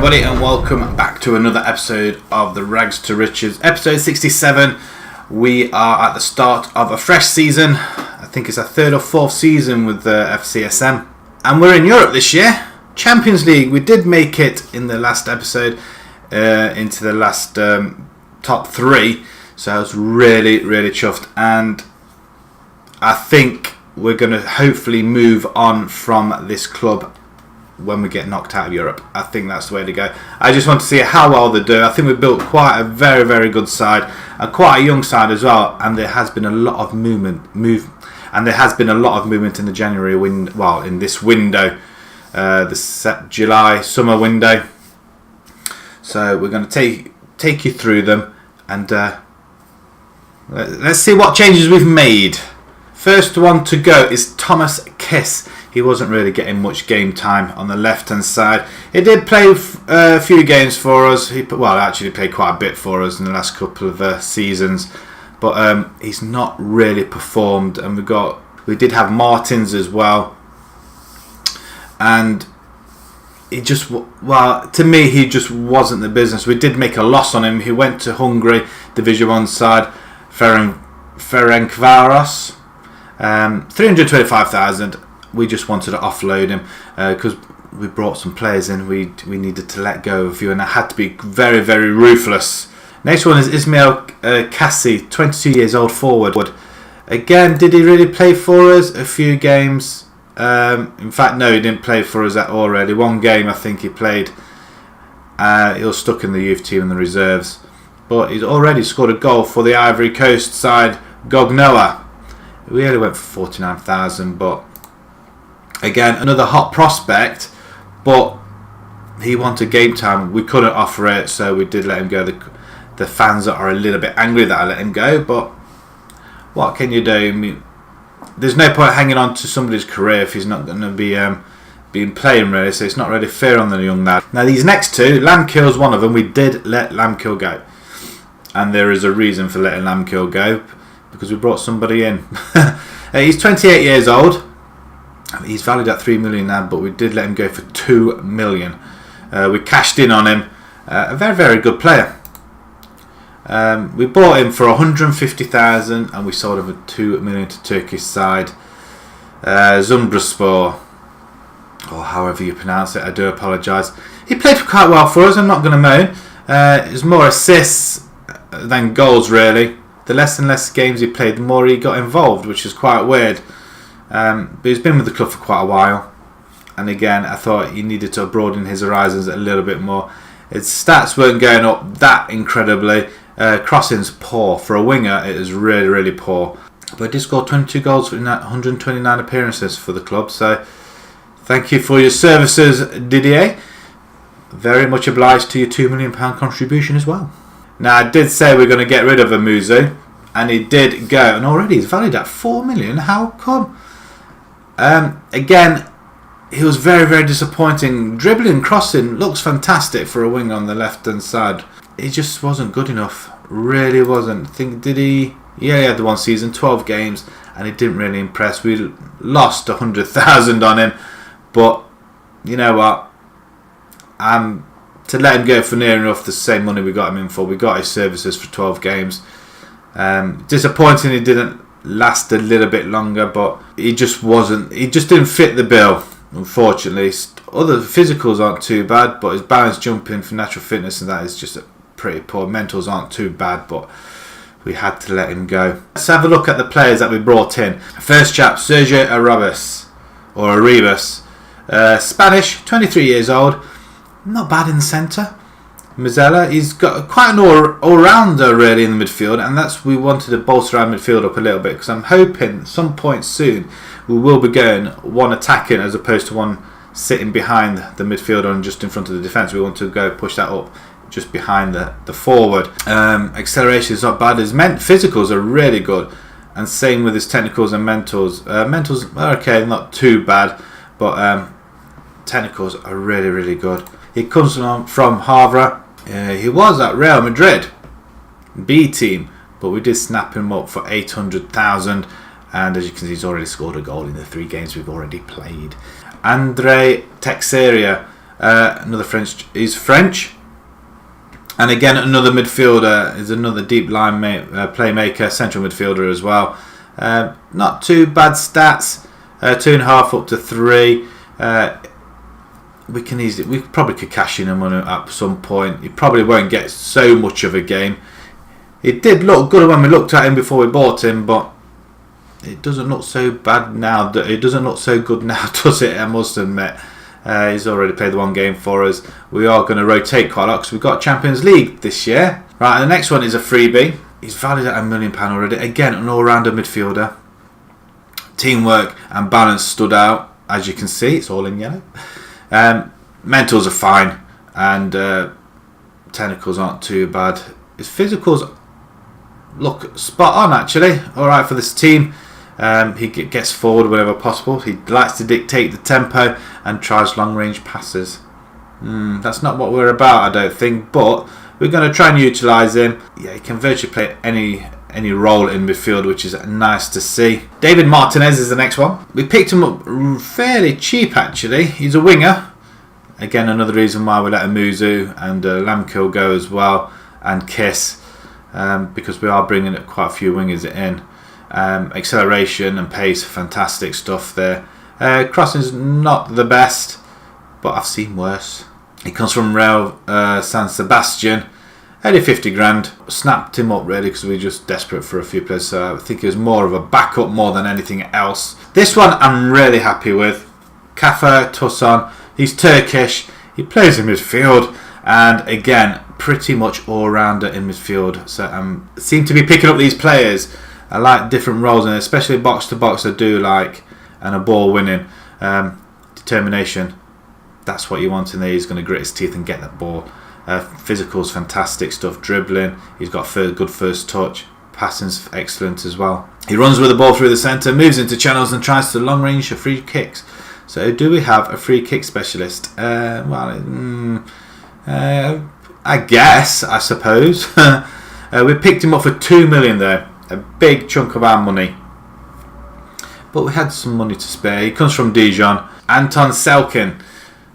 everybody, and welcome back to another episode of the Rags to Riches, episode 67. We are at the start of a fresh season. I think it's our third or fourth season with the FCSM, and we're in Europe this year. Champions League, we did make it in the last episode into the last top three, so I was really chuffed, and I think we're going to hopefully move on from this club when we get knocked out of Europe. I think that's the way to go. I just want to see how well they do. I think we've built quite a very good side, and quite a young side as well, and there has been a lot of movement in the January in this window, the July summer window. So we're going to take you through them, and let's see what changes we've made. First one to go is Thomas Kiss. He wasn't really getting much game time on the left hand side. He did play a few games for us. He actually played quite a bit for us in the last couple of seasons, but he's not really performed. And we did have Martins as well, and he just to me he just wasn't the business. We did make a loss on him. He went to Hungary, Division 1 side, Ferencváros, 325,000. We just wanted to offload him because we brought some players in. We needed to let go of a few, and I had to be very ruthless. Next one is Ismail Kassi, 22 years old forward. Again, did he really play for us? A few games. In fact, no, he didn't play for us at all really. One game I think he played. He was stuck in the youth team and the reserves. But he's already scored a goal for the Ivory Coast side, Gognoa. We only went for 49,000, but again, another hot prospect, but he wanted game time. We couldn't offer it, so we did let him go. The fans are a little bit angry that I let him go, but what can you do? I mean, there's no point hanging on to somebody's career if he's not going to be playing really, so it's not really fair on the young lad. Now these next two, Lamkill's one of them. We did let Lamkill go, and there is a reason for letting Lamkill go, because we brought somebody in. He's 28 years old. He's valued at 3 million now, but we did let him go for 2 million. We cashed in on him. A very good player. We bought him for 150,000, and we sold him for 2 million to Turkish side, Zumbraspor, or however you pronounce it. I do apologise. He played quite well for us. I'm not going to moan. It was more assists than goals really. The less and less games he played, the more he got involved, which is quite weird. But he's been with the club for quite a while, and again I thought he needed to broaden his horizons a little bit more. His stats weren't going up that incredibly. Crossing's poor for a winger. It is really poor, but he did score 22 goals in that 129 appearances for the club, so thank you for your services, Didier. Very much obliged to your £2 million contribution as well. Now I did say we're going to get rid of Amuzu, and he did go, and already he's valued at 4 million. How come? Again, he was very disappointing. Dribbling, crossing, looks fantastic for a wing on the left hand side. He just wasn't good enough. Really wasn't. Did he? Yeah, he had the one season, 12 games, and he didn't really impress. We lost 100,000 on him, but you know what? To let him go for near enough the same money we got him in for. We got his services for 12 games. Disappointing he didn't last a little bit longer, but he just didn't fit the bill, unfortunately. Other physicals aren't too bad, but his balance jumping for natural fitness and that is just pretty poor. Mentals aren't too bad, but we had to let him go. Let's have a look at the players that we brought in. First chap, Sergio Arribas, Spanish, 23 years old, not bad in the centre. Mazzella, he's got quite an all-rounder really in the midfield, and we wanted to bolster our midfield up a little bit, because I'm hoping at some point soon we will be going one attacking as opposed to one sitting behind the midfielder and just in front of the defence. We want to go push that up just behind the forward. Acceleration is not bad. His physicals are really good, and same with his technicals and mentals. Mentals are okay, not too bad, but technicals are really good. He comes from Havre. He was at Real Madrid B team, but we did snap him up for 800,000, and as you can see, he's already scored a goal in the 3 games we've already played. Andre Texeira, Another French. He's French. And again, another midfielder is another deep line playmaker, central midfielder as well. Not too bad stats. 2.5 up to 3. We probably could cash in him on at some point. He probably won't get so much of a game. It did look good when we looked at him before we bought him, but it doesn't look so bad now. It doesn't look so good now, does it? I must admit. He's already played the one game for us. We are going to rotate quite a lot because we've got Champions League this year. Right, and the next one is a freebie. He's valued at £1 million already. Again, an all-rounder midfielder. Teamwork and balance stood out. As you can see, it's all in yellow. Mentals are fine. And technicals aren't too bad. His physicals look spot on, actually. Alright for this team. He gets forward whenever possible. He likes to dictate the tempo and tries long-range passes. That's not what we're about, I don't think, but we're going to try and utilise him. Yeah, he can virtually play any role in midfield, which is nice to see. David Martinez is the next one. We picked him up fairly cheap, actually. He's a winger. Again, another reason why we let Muzu and Lamkill go as well, and Kiss, because we are bringing quite a few wingers in. Acceleration and pace, fantastic stuff there. Crossing's not the best, but I've seen worse. He comes from Real San Sebastian. Only 50 grand. Snapped him up really because we were just desperate for a few players, so I think it was more of a backup more than anything else. This one I'm really happy with. Kafa Tucson. He's Turkish. He plays in midfield, and again, pretty much all-rounder in midfield. So I seem to be picking up these players. I like different roles, and especially box to box I do like, and a ball winning. Determination, that's what you want in there. He's going to grit his teeth and get that ball. Physical's fantastic stuff. Dribbling, he's got good first touch. Passing's excellent as well. He runs with the ball through the centre, moves into channels and tries to long range free kicks. So do we have a free kick specialist? I guess, I suppose. We picked him up for 2 million there. A big chunk of our money, but we had some money to spare. He comes from Dijon. Anton Selkin,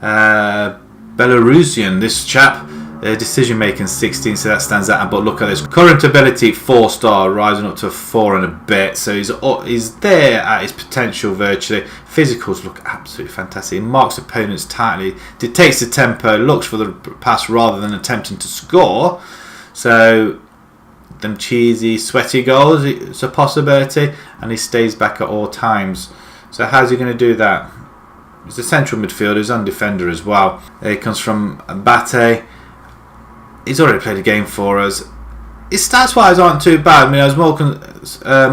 Belarusian, this chap. Decision making 16, so that stands out. But look at this, current ability 4-star, rising up to 4 and a bit. So he's there at his potential virtually. Physicals look absolutely fantastic. He marks opponents tightly, dictates the tempo, looks for the pass rather than attempting to score. So them cheesy, sweaty goals, it's a possibility, and he stays back at all times. So how's he going to do that? He's a central midfielder, he's on defender as well. He comes from Bate. He's already played a game for us. His stats wise aren't too bad. I mean, I was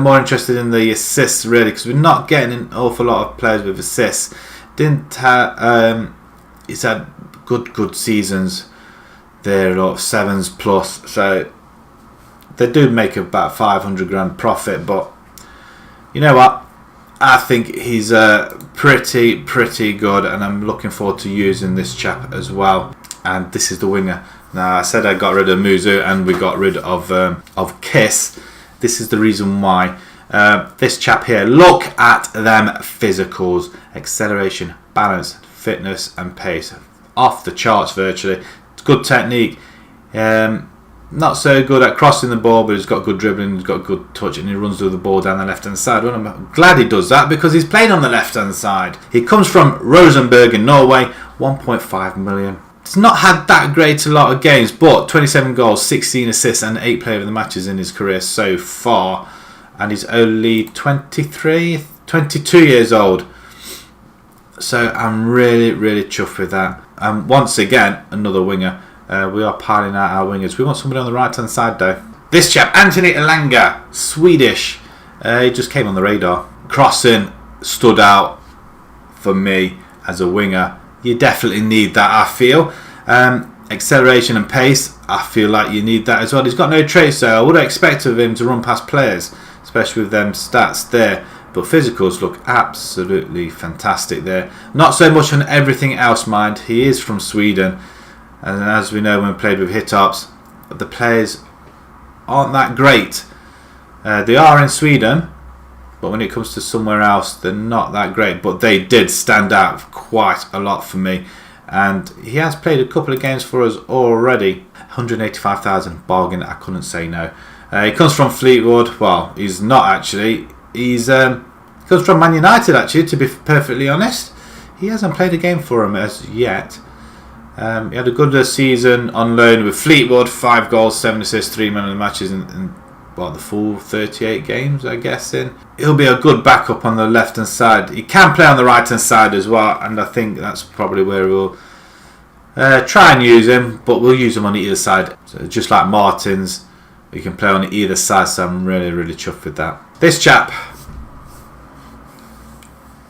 more interested in the assists really, because we're not getting an awful lot of players with assists. He's had good seasons. They're a lot of 7s plus, so they do make about 500 grand profit, but you know what? I think he's pretty good, and I'm looking forward to using this chap as well. And this is the winger. Now, I said I got rid of Muzu and we got rid of Kiss. This is the reason why. This chap here, look at them physicals, acceleration, balance, fitness and pace. Off the charts virtually. It's good technique. Not so good at crossing the ball, but he's got good dribbling, he's got good touch, and he runs with the ball down the left hand side. Well, I'm glad he does that because he's playing on the left hand side. He comes from Rosenborg in Norway, 1.5 million. He's not had that great a lot of games, but 27 goals, 16 assists and 8 player of the matches in his career so far. And he's only 22 years old. So I'm really chuffed with that. Once again, another winger. We are piling out our wingers. We want somebody on the right hand side though. This chap, Anthony Elanga, Swedish. He just came on the radar. Crossing stood out for me as a winger. You definitely need that, I feel. Acceleration and pace, I feel like you need that as well. He's got no trace, so I would expect of him to run past players, especially with them stats there. But physicals look absolutely fantastic there. Not so much on everything else, mind. He is from Sweden. And as we know when we played with Hitops, the players aren't that great. They are in Sweden, but when it comes to somewhere else, they're not that great. But they did stand out quite a lot for me. and he has played a couple of games for us already. 185,000 bargain, I couldn't say no. He comes from Fleetwood. Well, he's not actually. He comes from Man United actually, to be perfectly honest. He hasn't played a game for him as yet. He had a good season on loan with Fleetwood, 5 goals, 7 assists, 3 man of the matches in the full 38 games, I guess. He'll be a good backup on the left hand side. He can play on the right hand side as well, and I think that's probably where we'll try and use him, but we'll use him on either side. So just like Martins, we can play on either side, so I'm really, really chuffed with that. This chap,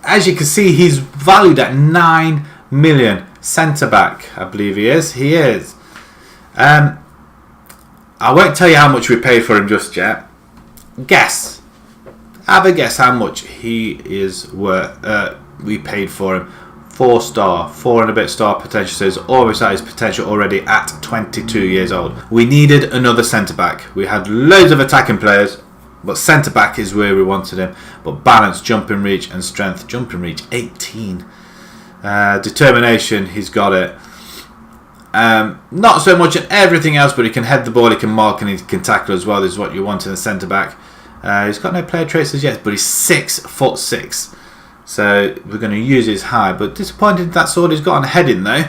as you can see, he's valued at 9 million. Centre back, I believe he is. He is. I won't tell you how much we paid for him just yet. Guess. Have a guess how much he is worth. We paid for him. 4-star, 4 and a bit star potential. So he's almost at his potential already at 22 years old. We needed another centre back. We had loads of attacking players, but centre back is where we wanted him. But balance, jumping reach, and strength. Jumping reach 18. Determination, he's got it. Not so much in everything else, but he can head the ball, he can mark, and he can tackle as well. This is what you want in a centre back. He's got no player traits as yet, but he's 6'6". So we're going to use his height. But disappointed that sword he's got on heading though,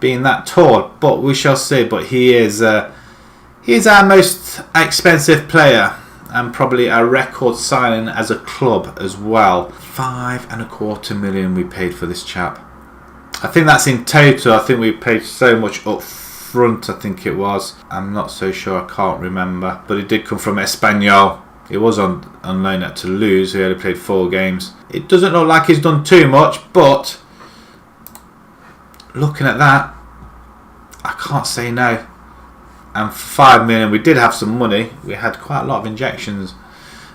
being that tall. But we shall see. But he is our most expensive player, and probably our record signing as a club as well. 5.25 million we paid for this chap. I think that's in total. I think we paid so much up front, I think it was. I'm not so sure, I can't remember. But he did come from Espanyol. He was on loan at Toulouse. He only played 4 games. It doesn't look like he's done too much, but looking at that, I can't say no. And for 5 million, we did have some money. We had quite a lot of injections.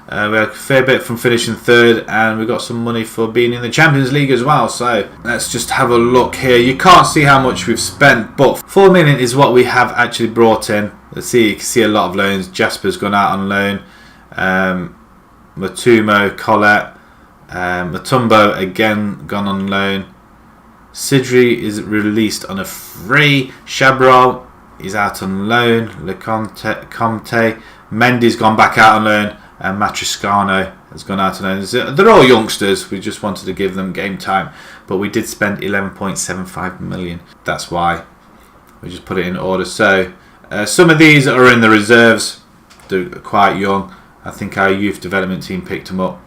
We had a fair bit from finishing 3rd, and we got some money for being in the Champions League as well. So let's just have a look here. You can't see how much we've spent, but 4 million is what we have actually brought in. Let's see, you can see a lot of loans. Jasper's gone out on loan. Matumo, Colette, Matumbo again gone on loan. Sidri is released on a free. Chabrol is out on loan. Comte, Mendy's gone back out on loan, and Matroscano has gone out on loan. They're all youngsters. We just wanted to give them game time, but we did spend 11.75 million. That's why we just put it in order. So some of these are in the reserves. They're quite young. I think our youth development team picked them up,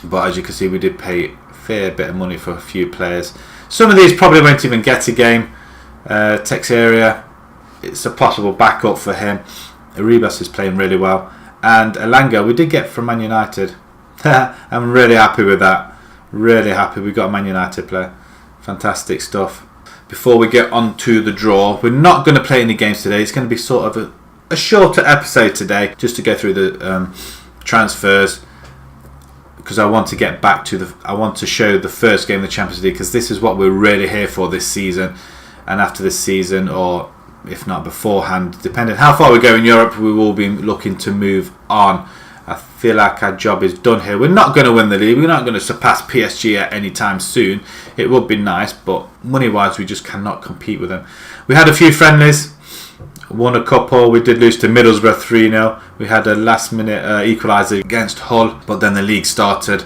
but as you can see, we did pay a fair bit of money for a few players. Some of these probably won't even get a game. Texeria, it's a possible backup for him. Arribas is playing really well, and Elanga we did get from Man United. I'm really happy with that. Really happy we got a Man United player. Fantastic stuff. Before we get on to the draw, we're not going to play any games today. It's going to be sort of a shorter episode today, just to go through the transfers, because I want to get back to I want to show the first game of the Champions League, because this is what we're really here for this season. And after this season, or if not beforehand, depending how far we go in Europe, we will be looking to move on. I feel like our job is done here. We're not going to win the league. We're not going to surpass PSG at any time soon. It would be nice, but money-wise, we just cannot compete with them. We had a few friendlies. Won a couple. We did lose to Middlesbrough 3-0. We had a last-minute equaliser against Hull, but then the league started.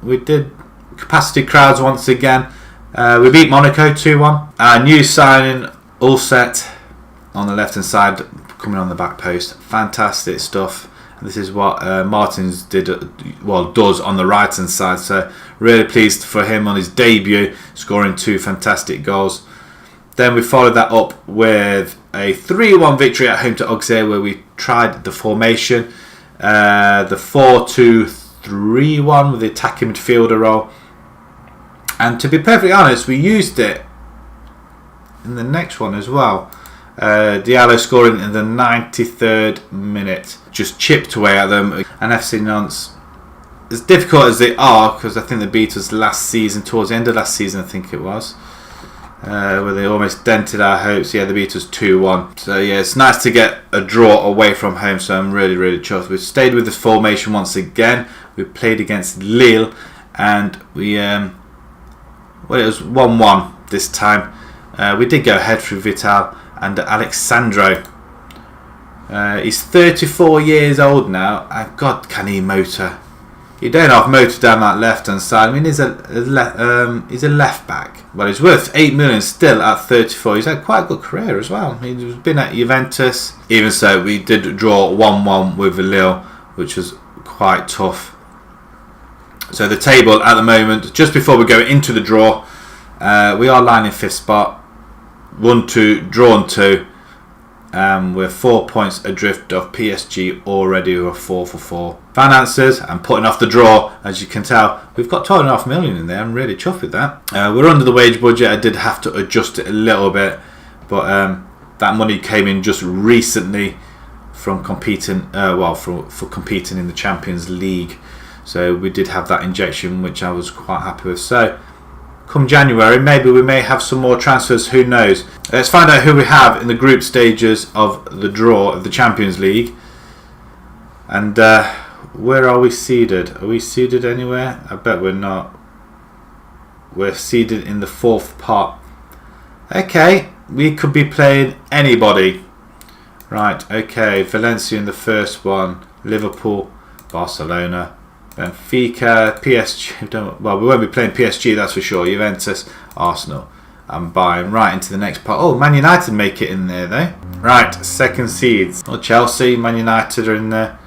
We did capacity crowds once again. We beat Monaco 2-1. Our new signing, Ulset, on the left-hand side, coming on the back post. Fantastic stuff. This is what Martins does on the right-hand side. So really pleased for him on his debut, scoring 2 fantastic goals. Then we followed that up with a 3-1 victory at home to Auxerre, where we tried the formation, the 4-2-3-1 with the attacking midfielder role. And to be perfectly honest, we used it in the next one as well. Diallo scoring in the 93rd minute, just chipped away at them. And FC Nantes, as difficult as they are, because I think they beat us last season, towards the end of last season I think it was, where they almost dented our hopes. Yeah, they beat us 2-1. So yeah, it's nice to get a draw away from home, so I'm really, really chuffed. We've stayed with this formation once again. We played against Lille, and we Well, it was 1-1 this time. We did go ahead through Vital and Alexandro. He's 34 years old now. God, can he motor? You don't have motor down that left hand side. I mean, he's a left back. Well, he's worth 8 million still at 34. He's had quite a good career as well. He's been at Juventus. Even so, we did draw 1-1 with Lille, which was quite tough. So the table at the moment, just before we go into the draw, we are lying in 5th spot. 1-2, drawn 2. We're 4 points adrift of PSG already, who are 4 for 4. Finances and putting off the draw, as you can tell, we've got 12.5 million in there. I'm really chuffed with that. We're under the wage budget. I did have to adjust it a little bit, but that money came in just recently from competing, for competing in the Champions League. So we did have that injection, which I was quite happy with. So come January, maybe we may have some more transfers. Who knows? Let's find out who we have in the group stages of the draw of the Champions League. And where are we seeded? Are we seeded anywhere? I bet we're not. We're seeded in the 4th pot. Okay, we could be playing anybody. Right, okay. Valencia in the first one. Liverpool, Barcelona, Benfica, PSG. Well, we won't be playing PSG, that's for sure. Juventus, Arsenal, and Bayern. Right into the next part. Oh, Man United make it in there though. Right, second seeds. Oh, Chelsea, Man United are in there.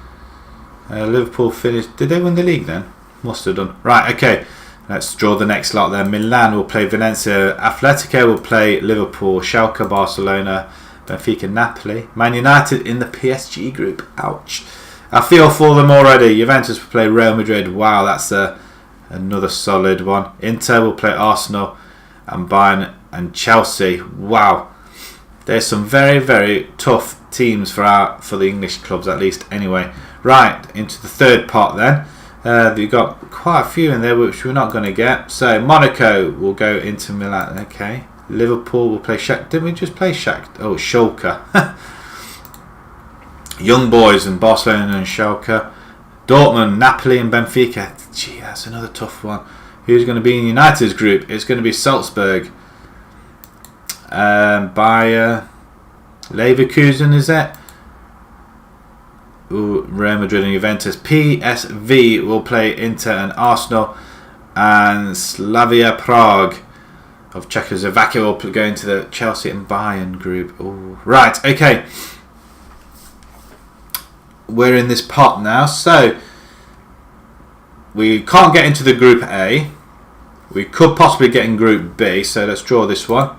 Liverpool finished. Did they win the league then? Must have done. Right, okay. Let's draw the next lot there. Milan will play Valencia. Atletico will play Liverpool. Schalke, Barcelona. Benfica, Napoli. Man United in the PSG group. Ouch. I feel for them already. Juventus will play Real Madrid. Wow, that's another solid one. Inter will play Arsenal and Bayern and Chelsea. Wow, there's some very, very tough teams for the English clubs, at least anyway. Right, into the 3rd pot then. We've got quite a few in there which we're not going to get. So Monaco will go into Milan. Okay, Liverpool will play Shakhtar. Didn't we just play Shakhtar? Oh, Schalke. Young boys and Barcelona and Schalke. Dortmund, Napoli and Benfica. Gee, that's another tough one. Who's going to be in United's group? It's going to be Salzburg. Bayer. Leverkusen, is it? Ooh, Real Madrid and Juventus. PSV will play Inter and Arsenal. And Slavia Prague of Czechoslovakia will go into the Chelsea and Bayern group. Ooh. Right, okay. We're in this pot now, so we can't get into the group A. We could possibly get in group B, so let's draw this one.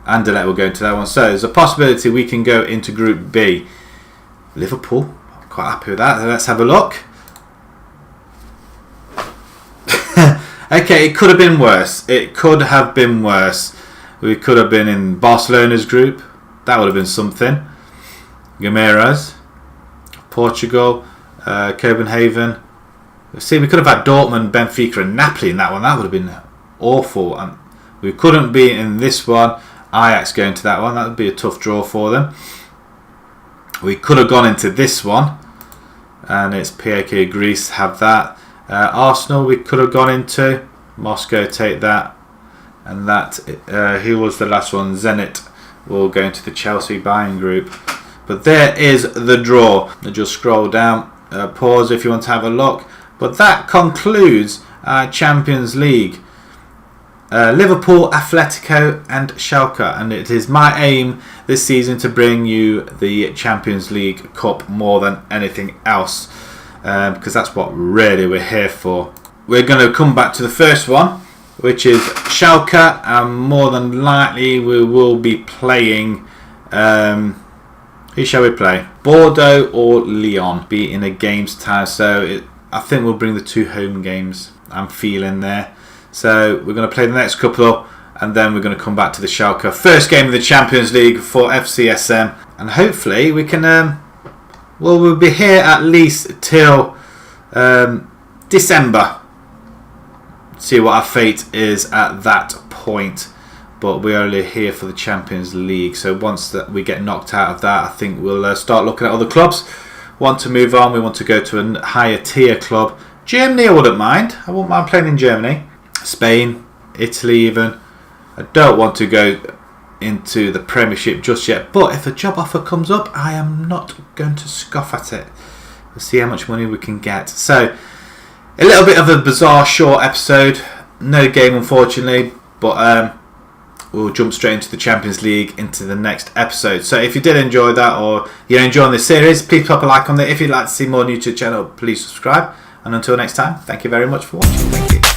Anderlecht will go into that one. So there's a possibility we can go into group B. Liverpool, I'm quite happy with that. Let's have a look. Okay, it could have been worse. It could have been worse. We could have been in Barcelona's group. That would have been something. Guimarães. Portugal, Copenhagen. See, we could have had Dortmund, Benfica and Napoli in that one. That would have been awful. And we couldn't be in this one. Ajax going to that one. That would be a tough draw for them. We could have gone into this one. And it's PAK Greece have that. Arsenal we could have gone into. Moscow take that. And that, who was the last one? Zenit will go into the Chelsea Bayern group. But there is the draw. I'll just scroll down, pause if you want to have a look. But that concludes our Champions League. Liverpool, Atletico and Schalke. And it is my aim this season to bring you the Champions League Cup more than anything else. Because that's what really we're here for. We're going to come back to the first one, which is Schalke. And more than likely we will be playing... who shall we play? Bordeaux or Lyon? Be in a game's time. So I think we'll bring the 2 home games. I'm feeling there. So we're going to play the next couple. And then we're going to come back to the Schalke. First game of the Champions League for FCSM. And hopefully we can... well, we'll be here at least till December. See what our fate is at that point. But we're only here for the Champions League. So once that we get knocked out of that, I think we'll start looking at other clubs. Want to move on. We want to go to a higher tier club. Germany I wouldn't mind. I wouldn't mind playing in Germany. Spain. Italy even. I don't want to go into the Premiership just yet, but if a job offer comes up, I am not going to scoff at it. We'll see how much money we can get. So, a little bit of a bizarre short episode. No game, unfortunately, but we'll jump straight into the Champions League into the next episode. So if you did enjoy that, or you're enjoying this series, please pop a like on it. If you'd like to see more new to the channel, please subscribe. And until next time, thank you very much for watching. Thank you.